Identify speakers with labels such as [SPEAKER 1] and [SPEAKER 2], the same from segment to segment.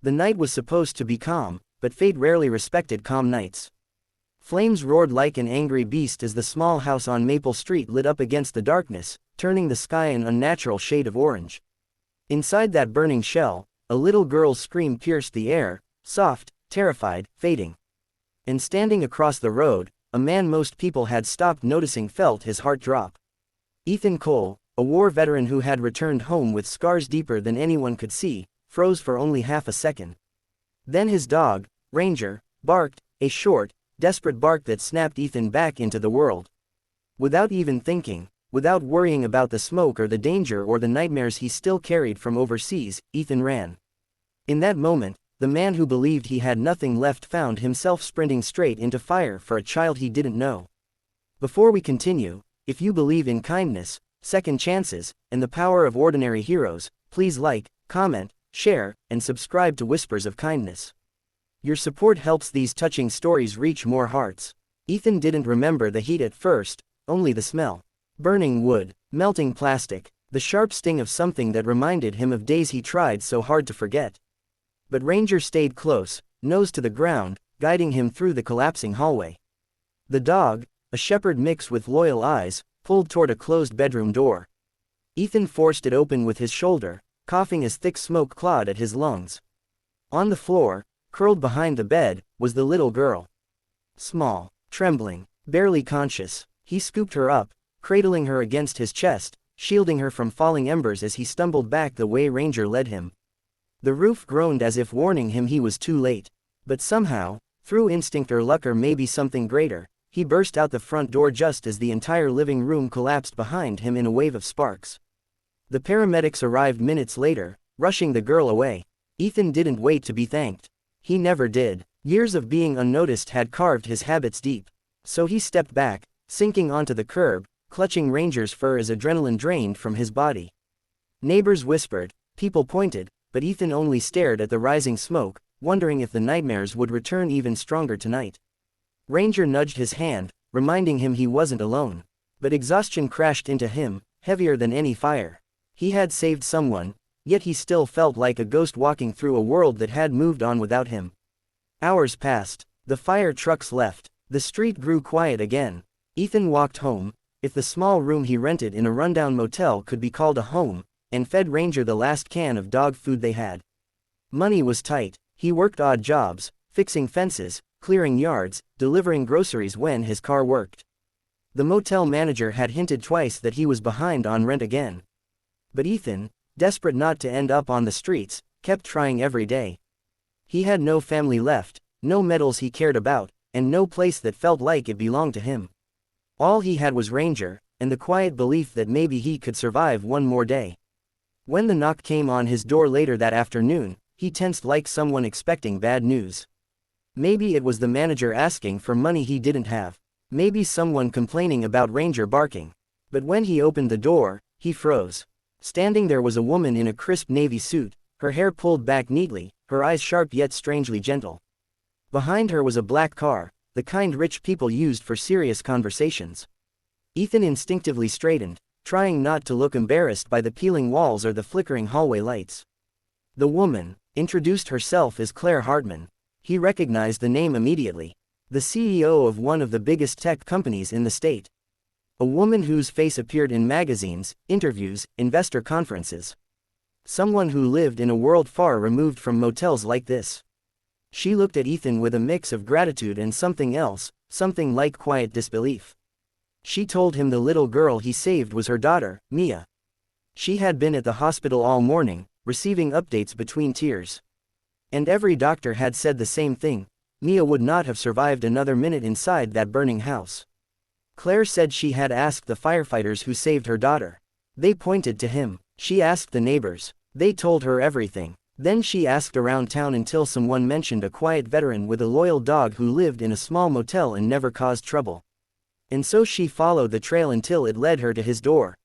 [SPEAKER 1] The night was supposed to be calm, but fate rarely respected calm nights. Flames roared like an angry beast as the small house on Maple Street lit up against the darkness, turning the sky an unnatural shade of orange. Inside that burning shell, a little girl's scream pierced the air, soft, terrified, fading. And standing across the road, a man most people had stopped noticing felt his heart drop. Ethan Cole, a war veteran who had returned home with scars deeper than anyone could see, froze for only half a second. Then his dog, Ranger, barked, a short, desperate bark that snapped Ethan back into the world. Without even thinking, without worrying about the smoke or the danger or the nightmares he still carried from overseas, Ethan ran. In that moment, the man who believed he had nothing left found himself sprinting straight into fire for a child he didn't know. Before we continue, if you believe in kindness, second chances, and the power of ordinary heroes, please like, comment, share, and subscribe to Whispers of Kindness. Your support helps these touching stories reach more hearts. Ethan didn't remember the heat at first, only the smell. Burning wood, melting plastic, the sharp sting of something that reminded him of days he tried so hard to forget. But Ranger stayed close, nose to the ground, guiding him through the collapsing hallway. The dog, a shepherd mix with loyal eyes, pulled toward a closed bedroom door. Ethan forced it open with his shoulder, coughing as thick smoke clawed at his lungs. On the floor, curled behind the bed, was the little girl. Small, trembling, barely conscious, he scooped her up, cradling her against his chest, shielding her from falling embers as he stumbled back the way Ranger led him. The roof groaned as if warning him he was too late. But somehow, through instinct or luck or maybe something greater, he burst out the front door just as the entire living room collapsed behind him in a wave of sparks. The paramedics arrived minutes later, rushing the girl away. Ethan didn't wait to be thanked. He never did. Years of being unnoticed had carved his habits deep. So he stepped back, sinking onto the curb, clutching Ranger's fur as adrenaline drained from his body. Neighbors whispered, people pointed, but Ethan only stared at the rising smoke, wondering if the nightmares would return even stronger tonight. Ranger nudged his hand, reminding him he wasn't alone. But exhaustion crashed into him, heavier than any fire. He had saved someone, yet he still felt like a ghost walking through a world that had moved on without him. Hours passed. The fire trucks left. The street grew quiet again. Ethan walked home, if the small room he rented in a rundown motel could be called a home, and fed Ranger the last can of dog food they had. Money was tight. He worked odd jobs, fixing fences, clearing yards, delivering groceries when his car worked. The motel manager had hinted twice that he was behind on rent again. But Ethan, desperate not to end up on the streets, kept trying every day. He had no family left, no medals he cared about, and no place that felt like it belonged to him. All he had was Ranger, and the quiet belief that maybe he could survive one more day. When the knock came on his door later that afternoon, he tensed like someone expecting bad news. Maybe it was the manager asking for money he didn't have. Maybe someone complaining about Ranger barking. But when he opened the door, he froze. Standing there was a woman in a crisp navy suit, her hair pulled back neatly, her eyes sharp yet strangely gentle. Behind her was a black car, the kind rich people used for serious conversations. Ethan instinctively straightened, trying not to look embarrassed by the peeling walls or the flickering hallway lights. The woman introduced herself as Claire Hartman. He recognized the name immediately. The CEO of one of the biggest tech companies in the state. A woman whose face appeared in magazines, interviews, investor conferences. Someone who lived in a world far removed from motels like this. She looked at Ethan with a mix of gratitude and something else, something like quiet disbelief. She told him the little girl he saved was her daughter, Mia. She had been at the hospital all morning, receiving updates between tears. And every doctor had said the same thing, Mia would not have survived another minute inside that burning house. Claire said she had asked the firefighters who saved her daughter. They pointed to him. She asked the neighbors. They told her everything. Then she asked around town until someone mentioned a quiet veteran with a loyal dog who lived in a small motel and never caused trouble. And so she followed the trail until it led her to his door.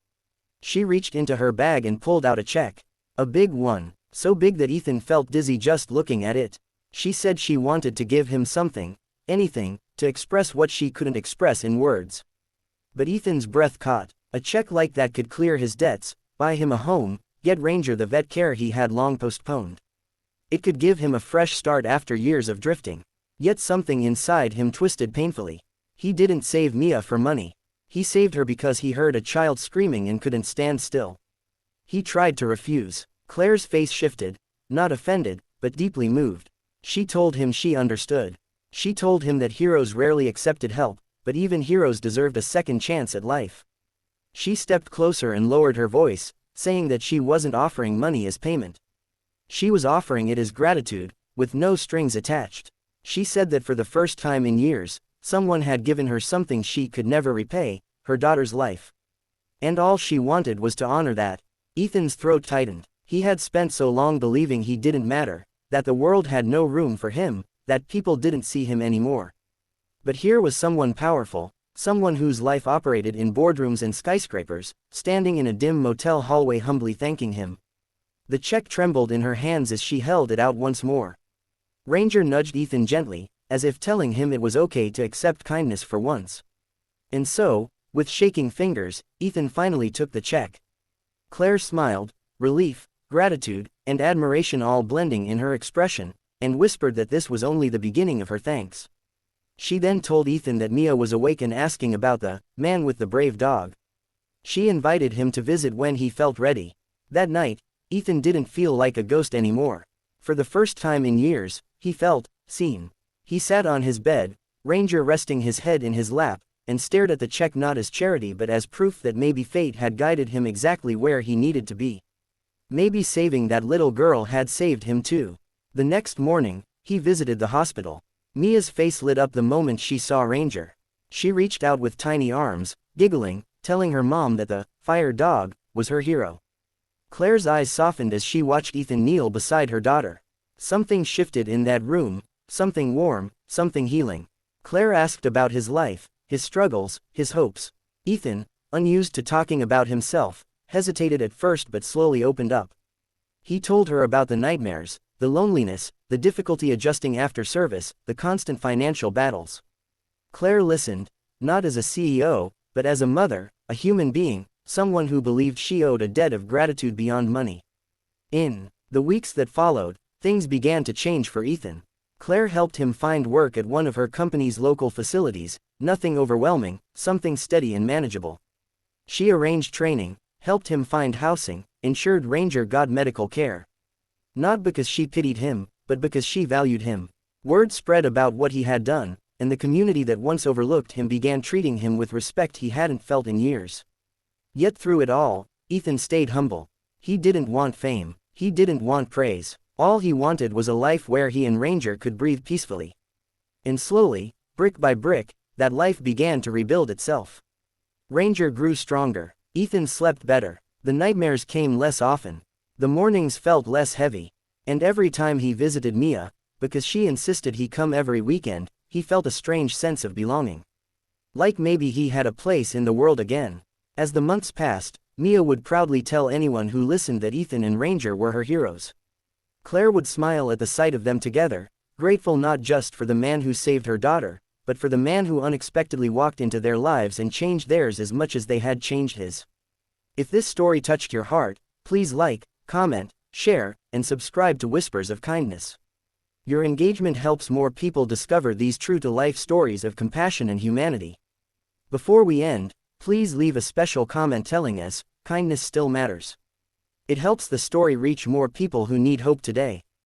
[SPEAKER 1] She reached into her bag and pulled out a check. A big one, so big that Ethan felt dizzy just looking at it. She said she wanted to give him something, anything, to express what she couldn't express in words. But Ethan's breath caught. A check like that could clear his debts, buy him a home, get Ranger the vet care he had long postponed. It could give him a fresh start after years of drifting. Yet something inside him twisted painfully. He didn't save Mia for money. He saved her because he heard a child screaming and couldn't stand still. He tried to refuse. Claire's face shifted, not offended, but deeply moved. She told him she understood. She told him that heroes rarely accepted help, but even heroes deserved a second chance at life. She stepped closer and lowered her voice, saying that she wasn't offering money as payment. She was offering it as gratitude, with no strings attached. She said that for the first time in years, someone had given her something she could never repay, her daughter's life. And all she wanted was to honor that. Ethan's throat tightened. He had spent so long believing he didn't matter, that the world had no room for him, that people didn't see him anymore. But here was someone powerful, someone whose life operated in boardrooms and skyscrapers, standing in a dim motel hallway humbly thanking him. The check trembled in her hands as she held it out once more. Ranger nudged Ethan gently, as if telling him it was okay to accept kindness for once. And so, with shaking fingers, Ethan finally took the check. Claire smiled, relief, gratitude, and admiration all blending in her expression, and whispered that this was only the beginning of her thanks. She then told Ethan that Mia was awake and asking about the man with the brave dog. She invited him to visit when he felt ready. That night, Ethan didn't feel like a ghost anymore. For the first time in years, he felt seen. He sat on his bed, Ranger resting his head in his lap, and stared at the check not as charity but as proof that maybe fate had guided him exactly where he needed to be. Maybe saving that little girl had saved him too. The next morning, he visited the hospital. Mia's face lit up the moment she saw Ranger. She reached out with tiny arms, giggling, telling her mom that the fire dog was her hero. Claire's eyes softened as she watched Ethan kneel beside her daughter. Something shifted in that room, something warm, something healing. Claire asked about his life, his struggles, his hopes. Ethan, unused to talking about himself, hesitated at first but slowly opened up. He told her about the nightmares, the loneliness, the difficulty adjusting after service, the constant financial battles. Claire listened, not as a CEO, but as a mother, a human being, someone who believed she owed a debt of gratitude beyond money. In the weeks that followed, things began to change for Ethan. Claire helped him find work at one of her company's local facilities, nothing overwhelming, something steady and manageable. She arranged training, helped him find housing, ensured Ranger got medical care. Not because she pitied him, but because she valued him. Word spread about what he had done, and the community that once overlooked him began treating him with respect he hadn't felt in years. Yet through it all, Ethan stayed humble. He didn't want fame. He didn't want praise. All he wanted was a life where he and Ranger could breathe peacefully. And slowly, brick by brick, that life began to rebuild itself. Ranger grew stronger. Ethan slept better. The nightmares came less often. The mornings felt less heavy. And every time he visited Mia, because she insisted he come every weekend, he felt a strange sense of belonging. Like maybe he had a place in the world again. As the months passed, Mia would proudly tell anyone who listened that Ethan and Ranger were her heroes. Claire would smile at the sight of them together, grateful not just for the man who saved her daughter, but for the man who unexpectedly walked into their lives and changed theirs as much as they had changed his. If this story touched your heart, please like, comment, share, and subscribe to Whispers of Kindness. Your engagement helps more people discover these true-to-life stories of compassion and humanity. Before we end, please leave a special comment telling us, kindness still matters. It helps the story reach more people who need hope today.